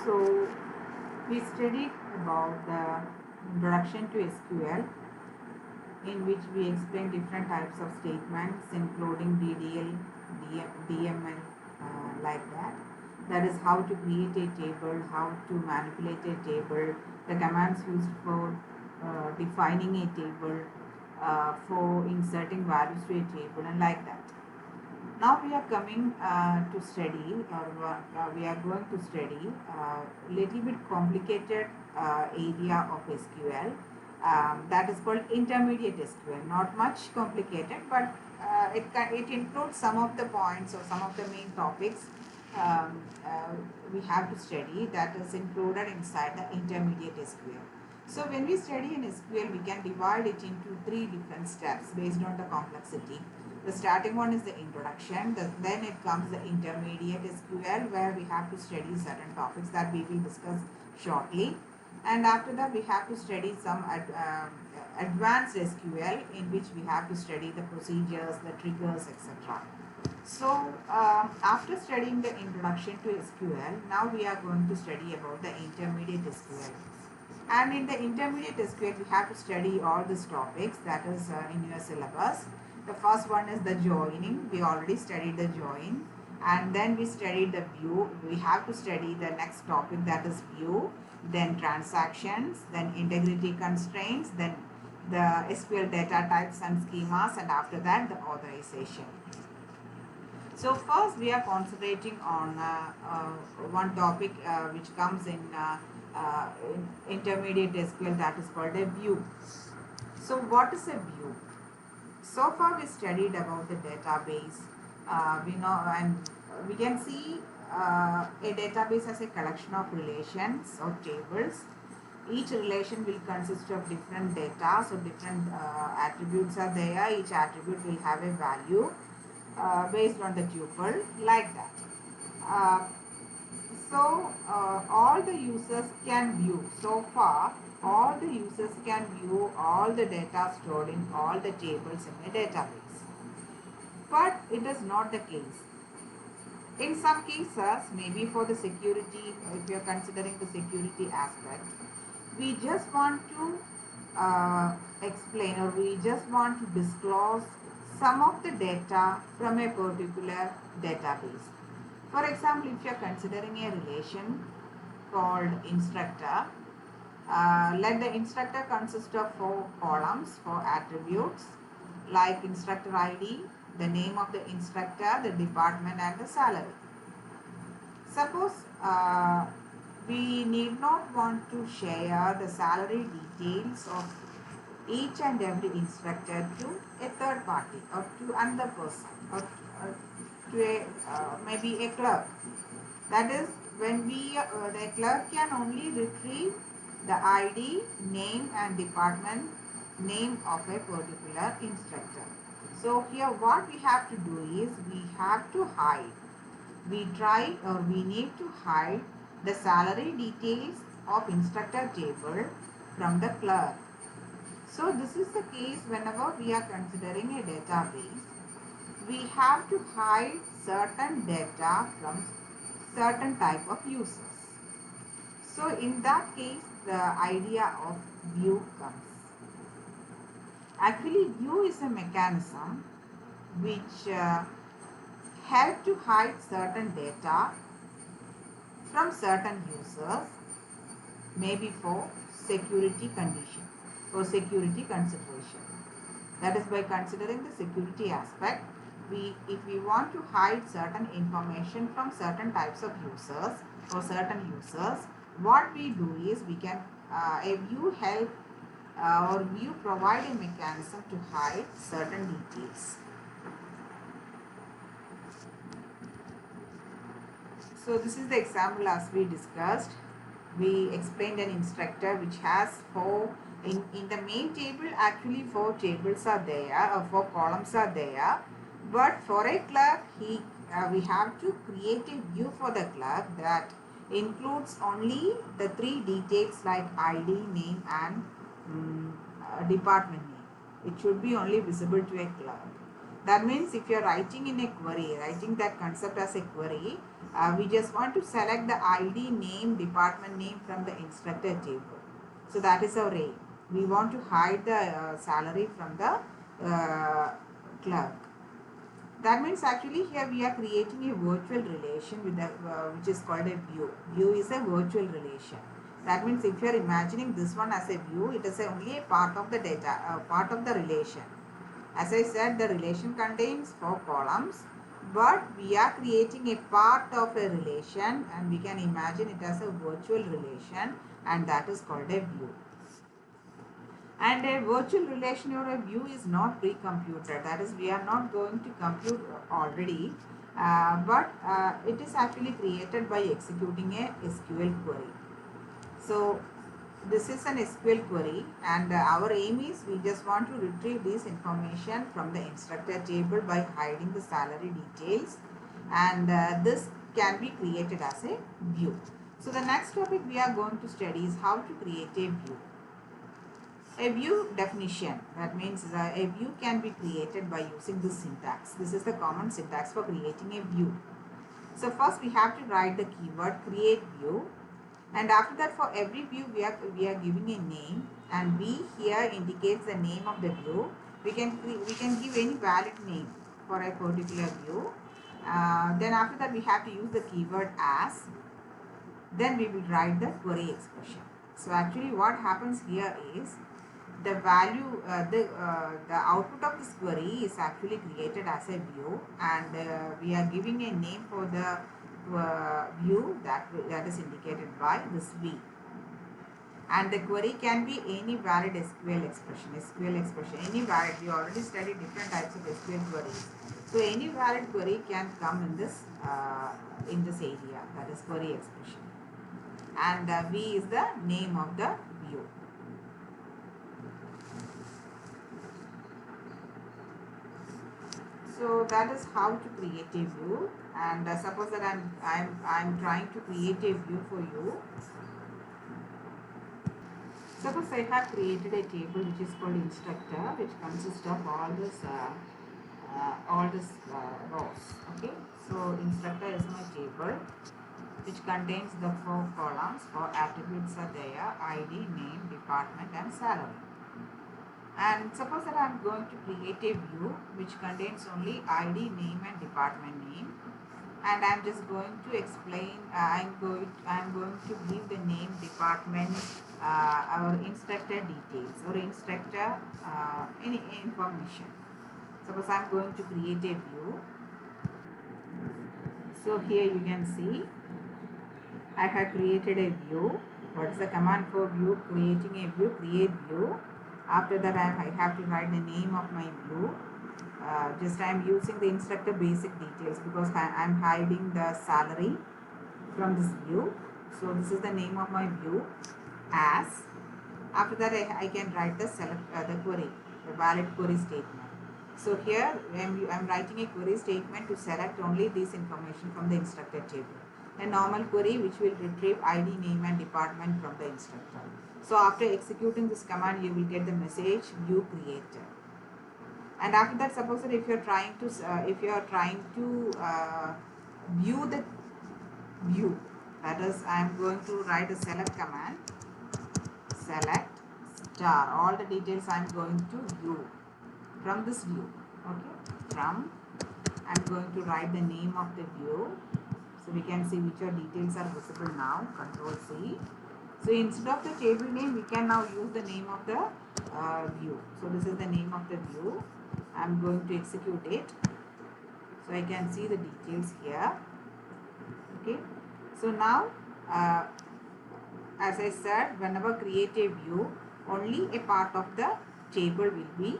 So we studied about the introduction to SQL, in which we explain different types of statements including DDL, DML, like that. That is how to create a table, how to manipulate a table, the commands used for defining a table, for inserting values to a table, and like that. Now we are coming to study, or we are going to study a little bit complicated area of SQL, that is called intermediate SQL. Not much complicated, but it includes some of the points or some of the main topics we have to study, that is included inside the intermediate SQL. So when we study in SQL, we can divide it into three different steps based on the complexity. The starting one is the introduction, then it comes the intermediate SQL, where we have to study certain topics that we will discuss shortly. And after that, we have to study some advanced SQL, in which we have to study the procedures, the triggers, etc. So after studying the introduction to SQL, now we are going to study about the intermediate SQL. And in the intermediate SQL, we have to study all these topics that is in your syllabus. The first one is the joining. We already studied the join. And then we studied the view. We have to study the next topic, that is view. Then transactions, then integrity constraints, then the SQL data types and schemas, and after that the authorization. So first we are concentrating on one topic which comes in intermediate SQL, that is called a view. So what is a view? So far we studied about the database. We know, and we can see a database as a collection of relations or tables. Each relation will consist of different data, so different attributes are there. Each attribute will have a value based on the tuple, like that. Uh, all the users can view. So far, all the users can view all the data stored in all the tables in a database. But it is not the case. In some cases, maybe for the security, if you are considering the security aspect, we just want to explain, or we just want to disclose some of the data from a particular database. For example, if you are considering a relation called instructor, let the instructor consist of 4 columns, 4 attributes, like instructor ID, the name of the instructor, the department, and the salary. Suppose we need not want to share the salary details of each and every instructor to a third party, or to another person, or to a maybe a clerk. That is, when the clerk can only retrieve the ID, name, and department name of a particular instructor. So here what we have to do is we have to hide. We need to hide the salary details of instructor table from the clerk. So this is the case whenever we are considering a database. We have to hide certain data from certain type of users. So in that case, the idea of view comes. Actually, view is a mechanism which help to hide certain data from certain users, maybe for security condition or security consideration. That is, by considering the security aspect, if we want to hide certain information from certain types of users or certain users, what we do is we can a view help or view provide a mechanism to hide certain details. So this is the example as we discussed. We explained an instructor which has 4, in the main table actually 4 tables are there, or 4 columns are there. But for a clerk, we have to create a view for the clerk that includes only the 3 details like ID, name, and department name. It should be only visible to a clerk. That means if you are writing in a query, writing that concept as a query, we just want to select the ID name, department name from the instructor table. So that is our aim. We want to hide the salary from the clerk. That means actually here we are creating a virtual relation with the which is called a view. View is a virtual relation. That means if you are imagining this one as a view, it is only a part of the data, part of the relation. As I said, the relation contains 4 columns, but we are creating a part of a relation and we can imagine it as a virtual relation, and that is called a view. And a virtual relation or a view is not pre-computed. That is, we are not going to compute already, but it is actually created by executing a SQL query. So this is an SQL query, and our aim is we just want to retrieve this information from the instructor table by hiding the salary details, and this can be created as a view. So the next topic we are going to study is how to create a view. A view definition, that means a view can be created by using this syntax. This is the common syntax for creating a view. So first we have to write the keyword create view, and after that for every view we are giving a name, and V here indicates the name of the view. We can give any valid name for a particular view. Then after that we have to use the keyword as. Then we will write the query expression. So actually what happens here is the value, the output of this query is actually created as a view, and we are giving a name for the view that is indicated by this V. And the query can be any valid SQL expression, any valid. We already studied different types of SQL queries. So any valid query can come in this area, that is query expression. And V is the name of the view. So that is how to create a view. And suppose that I'm trying to create a view for you. Suppose I have created a table which is called instructor, which consists of all this rows. Okay, so instructor is my table, which contains the 4 columns. 4 attributes are there: ID, name, department, and salary. And suppose that I am going to create a view which contains only ID, name, and department name, and I am just going to explain. I am going to give the name, department, our instructor details, or instructor any information. Suppose I am going to create a view. So here you can see I have created a view. What is the command for view? Creating a view, create view. After that I have to write the name of my view. Just I am using the instructor basic details because I am hiding the salary from this view. So this is the name of my view as. After that I can write the the query, the valid query statement. So here I am writing a query statement to select only this information from the instructor table. A normal query which will retrieve ID, name, and department from the instructor. So after executing this command, you will get the message view created. And after that, suppose that if you are trying to view the view, that is, I am going to write a select command. Select star. All the details I am going to view from this view. Okay, from I am going to write the name of the view. So we can see which details are visible now. Control C. So instead of the table name, we can now use the name of the view. So this is the name of the view. I am going to execute it. So I can see the details here. Okay. So now, as I said, whenever create a view, only a part of the table will be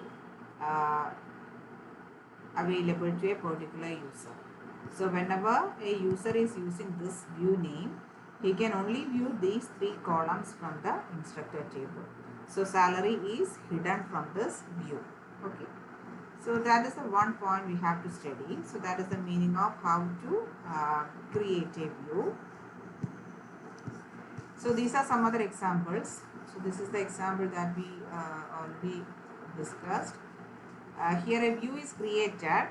available to a particular user. So whenever a user is using this view name, he can only view these 3 columns from the instructor table. So salary is hidden from this view. Okay. So that is the one point we have to study. So that is the meaning of how to create a view. So these are some other examples. So this is the example that we already discussed. here a view is created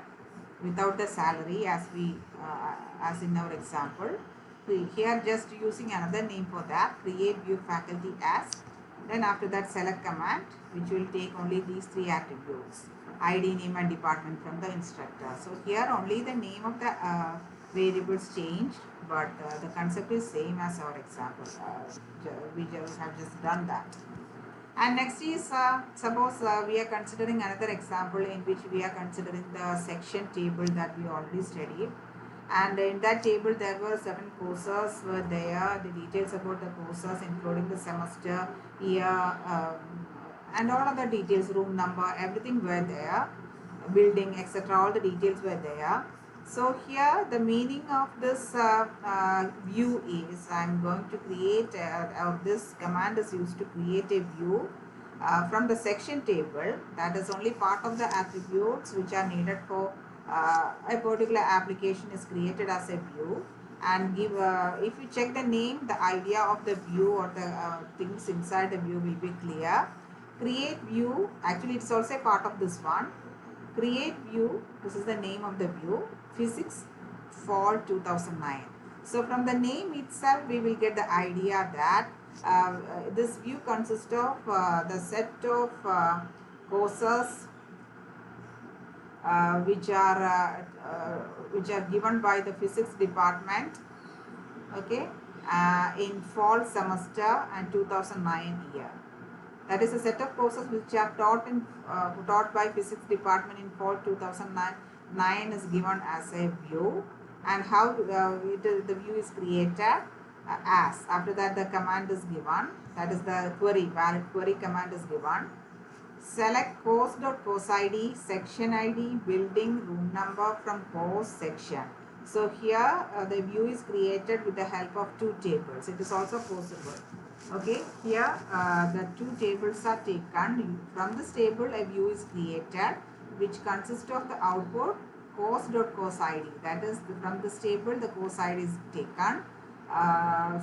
without the salary as in our example. Here just using another name for that, create view faculty as, then after that select command which will take only these three attributes, ID, name and department from the instructor. So here only the name of the variables changed, but the concept is same as our example. We just have just done that. And next is suppose we are considering another example in which we are considering the section table that we already studied, and in that table there were certain courses were there, the details about the courses including the semester, year, and all other details, room number, everything were there, building, etc. All the details were there. So here the meaning of this view is, I am going to create, or this command is used to create a view from the section table, that is only part of the attributes which are needed for a particular application is created as a view, and give if you check the name, the idea of the view or the things inside the view will be clear. Create view, actually it's also a part of this one. Create view, this is the name of the view, physics fall 2009. So from the name itself we will get the idea that this view consists of the set of courses which are given by the physics department, okay, in fall semester and 2009 year. That is a set of courses which are taught by physics department in fall 2009 is given as a view, and how the view is created as. After that the command is given, that is the query, valid query command is given. Select course.course ID, section ID, building, room number from course section. So here the view is created with the help of two tables. It is also possible. Okay, here the two tables are taken. From this table a view is created which consists of the output course.course ID. That is, from this table the course ID is taken.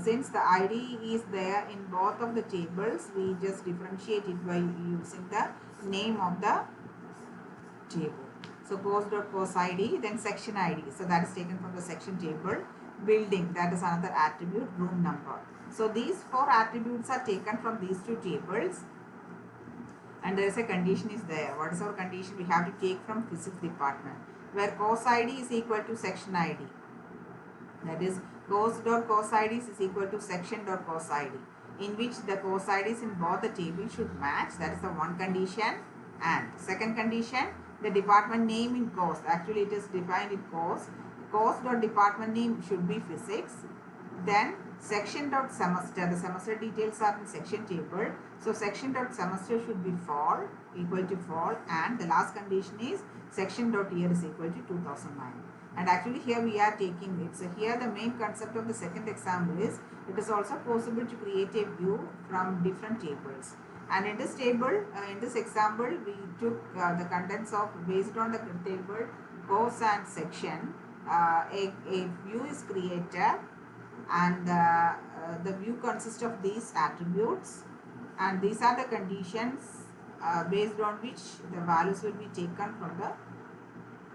Since the ID is there in both of the tables, we just differentiate it by using the name of the table. So course.course ID, then section ID. So that is taken from the section table. Building, that is another attribute, room number. So these four attributes are taken from these two tables, and there is a condition is there. What is our condition? We have to take from physics department, where course ID is equal to section ID. That is, course.course IDs is equal to section.course ID, in which the course IDs in both the tables should match. That is the one condition. And second condition, the department name in course, actually it is defined in course.department name should be physics. Then section.semester, the semester details are in section table, so section.semester should be fall, equal to fall, and the last condition is section.year is equal to 2009. And actually here we are taking it. So here the main concept of the second example is, it is also possible to create a view from different tables. And in this table, in this example, we took the contents of, based on the table, course and section, a view is created, and the view consists of these attributes, and these are the conditions based on which the values will be taken from the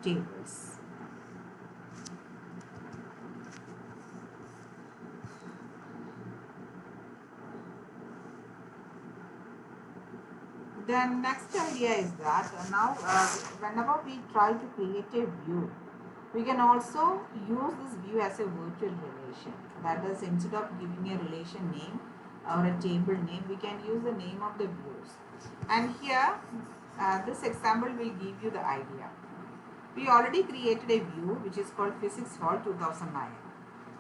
tables. The next idea is that now whenever we try to create a view, we can also use this view as a virtual relation. That is, instead of giving a relation name or a table name, we can use the name of the views. And here this example will give you the idea. We already created a view which is called physics fall 2009.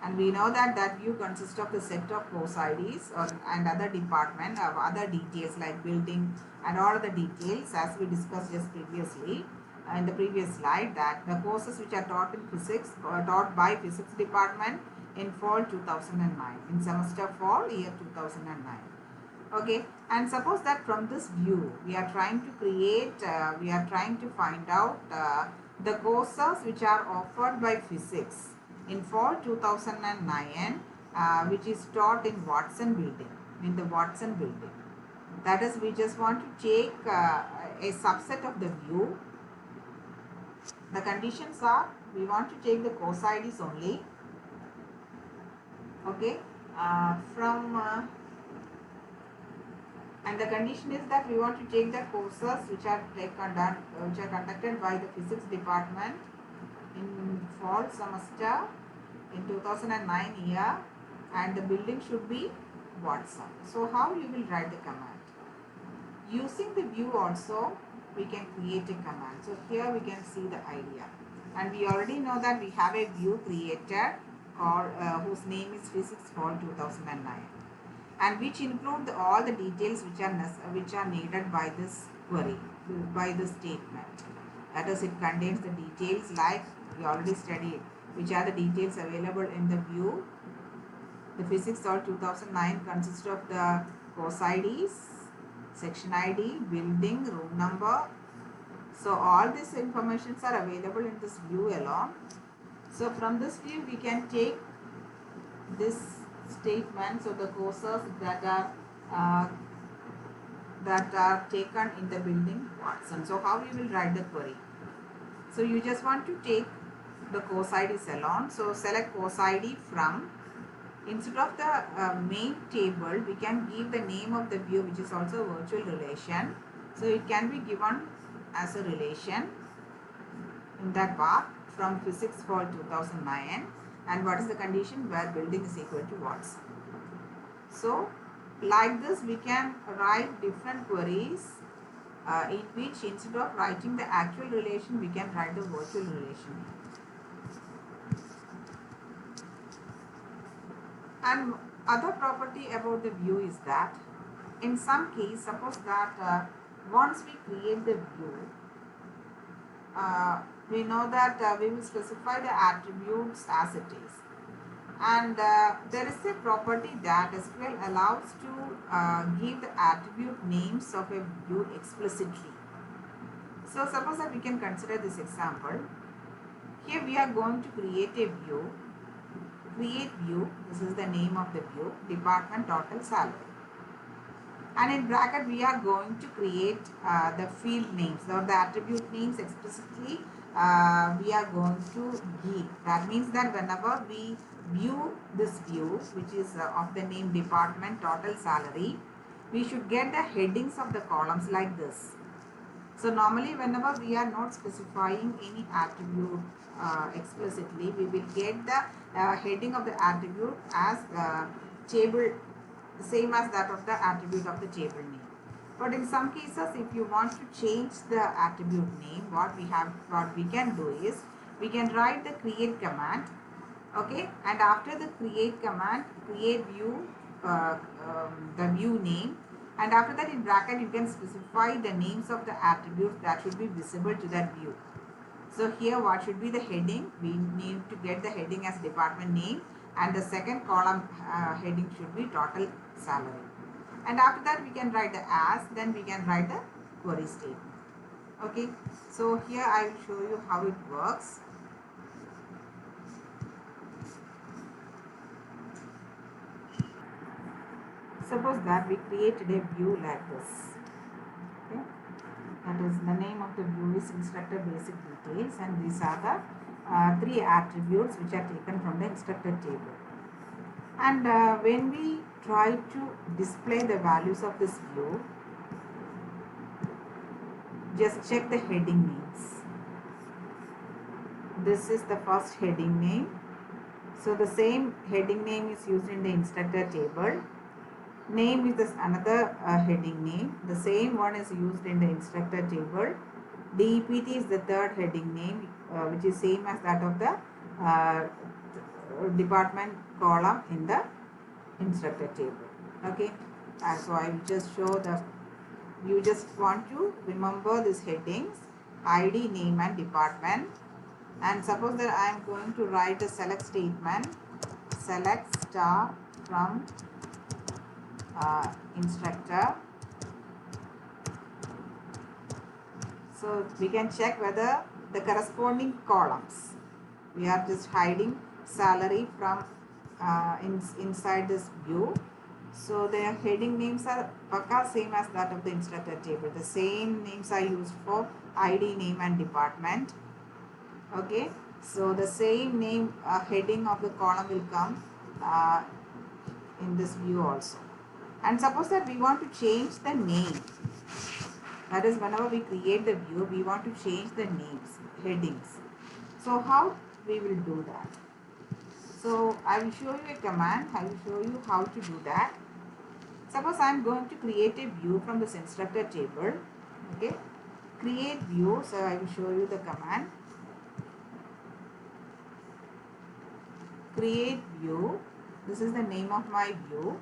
And we know that that view consists of the set of course IDs and other department of other details like building and all the details, as we discussed just previously in the previous slide, that the courses which are taught in physics are taught by physics department in fall 2009, in semester fall year 2009. Okay, and suppose that from this view we are trying to create, we are trying to find out the courses which are offered by physics in fall 2009, which is taught in Watson building, in the Watson building. That is, we just want to take a subset of the view The conditions are, we want to take the course IDs only. Okay, and the condition is that we want to take the courses which are conducted by the physics department in fall semester in 2009 year, and the building should be Watson. So how you will write the command? Using the view also we can create a command. So here we can see the idea, and we already know that we have a view created whose name is physics fall 2009, and which include all the details which are needed by this query, by this statement. That is, it contains the details like we already studied, which are the details available in the view. The physics all 2009 consists of the course IDs, section ID, building, room number. So all these informations are available in this view alone. So from this view we can take this statement. So the courses that are taken in the building Watson. So how you will write the query? So you just want to take the course IDs alone. So select course ID from, instead of the main table, we can give the name of the view, which is also a virtual relation. So it can be given as a relation in that part from physics for 2009. And what is the condition? Where building is equal to Watson. So like this we can write different queries in which instead of writing the actual relation, we can write the virtual relation. And other property about the view is that in some case, suppose that once we create the view, we know that we will specify the attributes as it is, and there is a property that SQL allows to give the attribute names of a view explicitly. So suppose that we can consider this example. Here we are going to create a view. Create view, this is the name of the view, department total salary, and in bracket we are going to create the field names or the attribute names explicitly. We are going to give. That means that whenever we view this view, which is of the name department total salary, we should get the headings of the columns like this. So normally whenever we are not specifying any attribute explicitly, we will get the heading of the attribute as table, same as that of the attribute of the table name. But in some cases, if you want to change the attribute name, what we can do is we can write the create command. Okay, and after the create command, create view, the view name, and after that in bracket you can specify the names of the attributes that should be visible to that view. So here what should be the heading? We need to get the heading as department name, and the second column heading should be total salary. And after that we can write the as, then we can write the query statement. Okay, so here I will show you how it works. Suppose that we created a view like this. Okay, that is, the name of the view is instructor basic details, and these are the 3 attributes which are taken from the instructor table. And when we try to display the values of this view, just check the heading names. This is the first heading name. So the same heading name is used in the instructor table. Name is another heading name. The same one is used in the instructor table. DEPT is the third heading name, which is same as that of the department column in the instructor table. Okay, so I will just show the, you just want to remember these headings, ID, name and department. And suppose that I am going to write a select statement, select star from instructor. So we can check whether the corresponding columns, we are just hiding salary from inside this view. So their heading names are same as that of the instructor table. The same names are used for ID, name and department. Okay, so the same name heading of the column will come uh, in this view also. And suppose that we want to change the name, that is whenever we create the view we want to change the names, headings. So how we will do that? So I will show you a command, I will show you how to do that. Suppose I am going to create a view from this instructor table. Okay, create view. So I will show you the command, create view. This is the name of my view.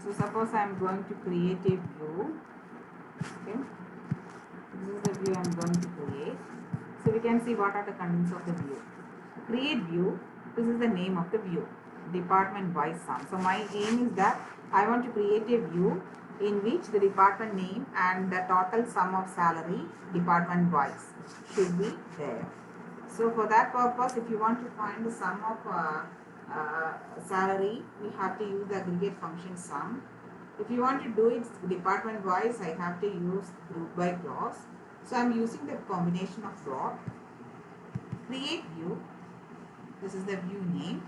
So suppose I am going to create a view. Okay, this is the view I am going to create. So we can see what are the contents of the view. Create view. This is the name of the view. Department wise sum. So my aim is that I want to create a view in which the department name and the total sum of salary department wise should be there. So for that purpose, if you want to find the sum of salary, we have to use the aggregate function sum. If you want to do it department wise, I have to use group by clause. So I am using the combination of dot, create view. This is the view name.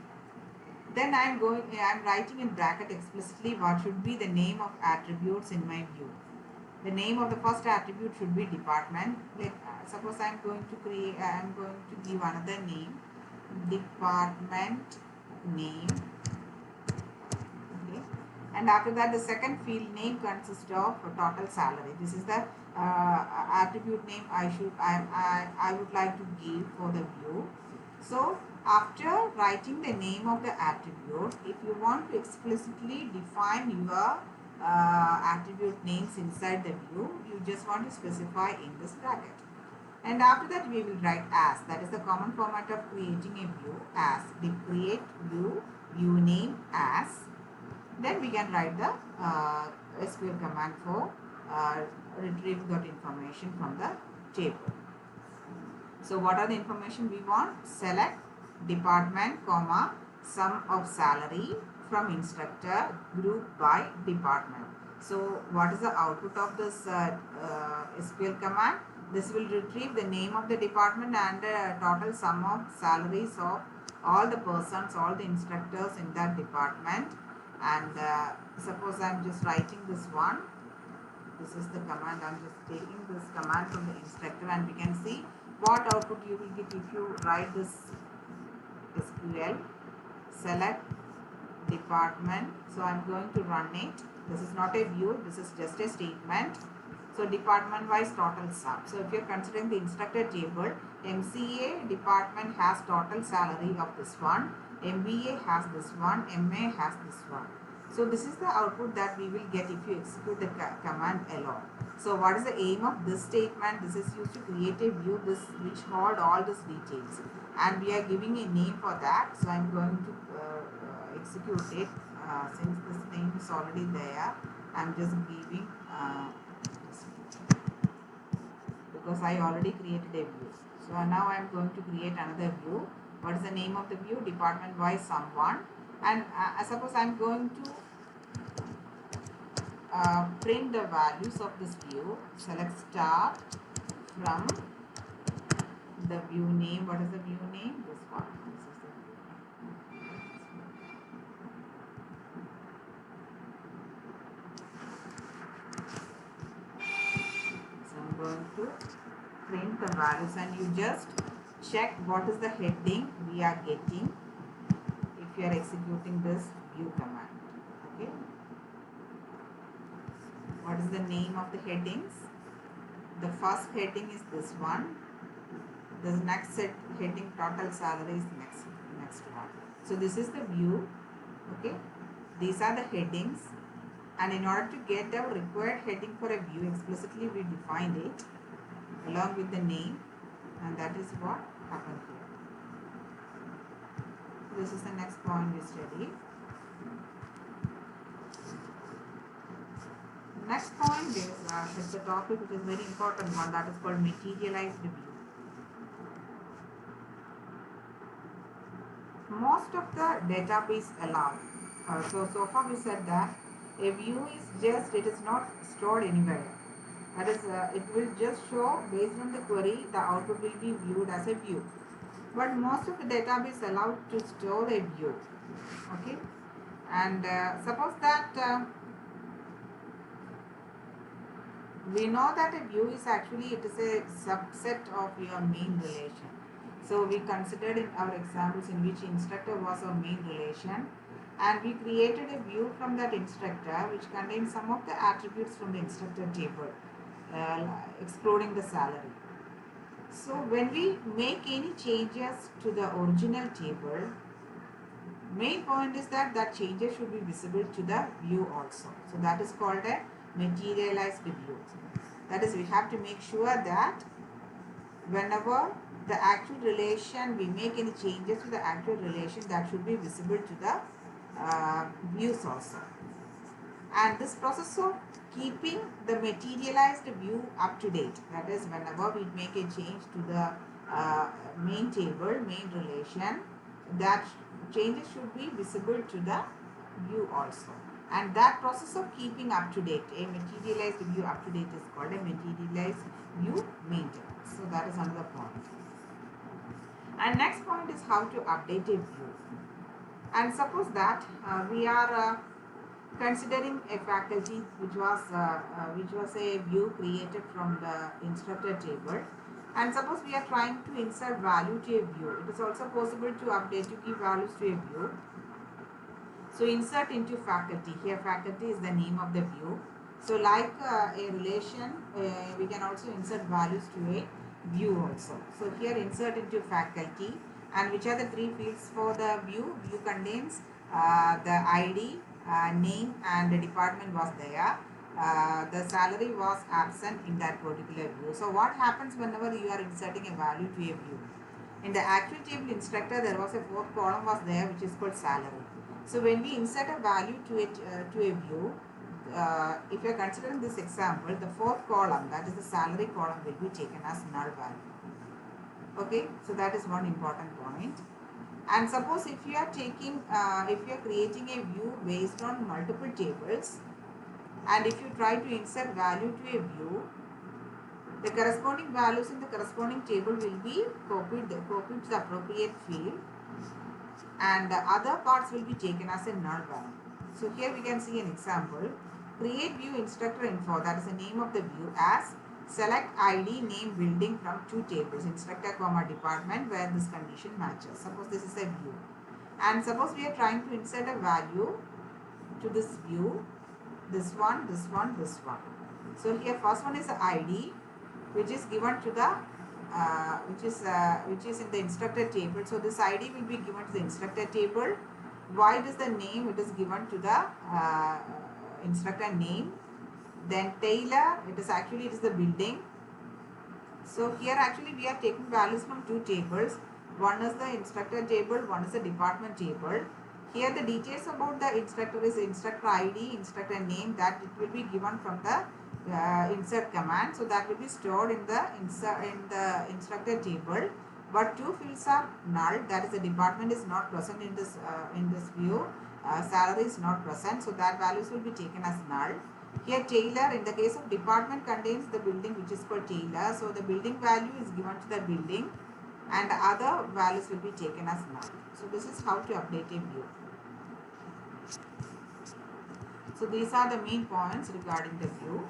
Then I am writing in bracket explicitly what should be the name of attributes in my view. The name of the first attribute should be department. Suppose I am going to give another name, department name. Okay, and after that the second field name consists of total salary. This is the attribute name I would like to give for the view. So after writing the name of the attribute, if you want to explicitly define your attribute names inside the view, you just want to specify in this bracket. And after that we will write as, that is the common format of creating a view, as. Create view, view name as. Then we can write the SQL command for retrieving that information from the table. So what are the information we want? Select department, comma, sum of salary from instructor, group by department. So what is the output of this SQL command? This will retrieve the name of the department and total sum of salaries of all the persons, all the instructors in that department. And suppose I am just writing this one. This is the command. I am just taking this command from the instructor, and we can see what output you will get if you write this SQL. Select department. So I am going to run it. This is not a view, this is just a statement. So department wise total sum. So if you are considering the instructor table, MCA department has total salary of this one, MBA has this one, MA has this one. So this is the output that we will get if you execute the command alone. So what is the aim of this statement? This is used to create a view which hold all these details, and we are giving a name for that. So I am going to execute it. Since this name is already there, I am just giving because I already created a view. So now I am going to create another view. What is the name of the view? Department wise someone. And suppose I am going to print the values of this view. Select star from the view name. What is the view name? This one. This is the view name. So I'm going to print the values, and you just check what is the heading we are getting if you are executing this view command. Okay. What is the name of the headings? The first heading is this one. The next heading total salary is next one. So this is the view. Okay. These are the headings, and in order to get our required heading for a view, explicitly we defined it along with the name, and that is what happened here. This is the next point we study. Next point is the topic which is very important one, that is called materialized view. Most of the database allow. So far we said that a view is just, it is not stored anywhere. That is, it will just show based on the query, the output will be viewed as a view. But most of the database allow to store a view. Okay, and suppose that we know that a view is actually, it is a subset of your main relation. So we considered in our examples in which instructor was our main relation, and we created a view from that instructor which contains some of the attributes from the instructor table, excluding the salary. So when we make any changes to the original table, main point is that changes should be visible to the view also. So that is called a materialized view. That is, we have to make sure that whenever the actual relation, we make any changes to the actual relation, that should be visible to the views also. And this process of keeping the materialized view up to date, that is, whenever we make a change to the main table, main relation, that changes should be visible to the view also. And that process of keeping up to date, a materialized view up to date, is called a materialized view maintenance. So that is another point. And next point is how to update a view. And suppose that we are considering a faculty which was a view created from the instructor table, and suppose we are trying to insert value to a view. It is also possible to update, to give values to a view. So insert into faculty. Here faculty is the name of the view. So like a relation, we can also insert values to a view also. So here insert into faculty, and which are the three fields for the view? View contains the ID, name, and the department was there. The salary was absent in that particular view. So what happens whenever you are inserting a value to a view? In the actual table instructor, there was a fourth column was there which is called salary. So when we insert a value to it to a view, if you are considering this example, the fourth column, that is the salary column, will be taken as null value. Okay, so that is one important point. And suppose if you are taking, if you are creating a view based on multiple tables, and if you try to insert value to a view, the corresponding values in the corresponding table will be copied to the appropriate field, and the other parts will be taken as a null value. So here we can see an example. Create view instructor info, that is the name of the view, as select ID, name, building from two tables, instructor comma department, where this condition matches. Suppose this is a view, and suppose we are trying to insert a value to this view, this one, this one, this one. So here first one is the ID, which is given to the which is in the instructor table. So this ID will be given to the instructor table. Why is the name? It is given to the instructor name. Then Taylor, it is the building. So here actually we are taking values from two tables. One is the instructor table, one is the department table. Here the details about the instructor is instructor ID, instructor name, that it will be given from the insert command. So that will be stored in the instructor table. But two fields are null, that is the department is not present in this view. Salary is not present, so that values will be taken as null. Here Taylor, in the case of department, contains the building which is called Taylor. So the building value is given to the building, and other values will be taken as null. So this is how to update a view. So these are the main points regarding the view.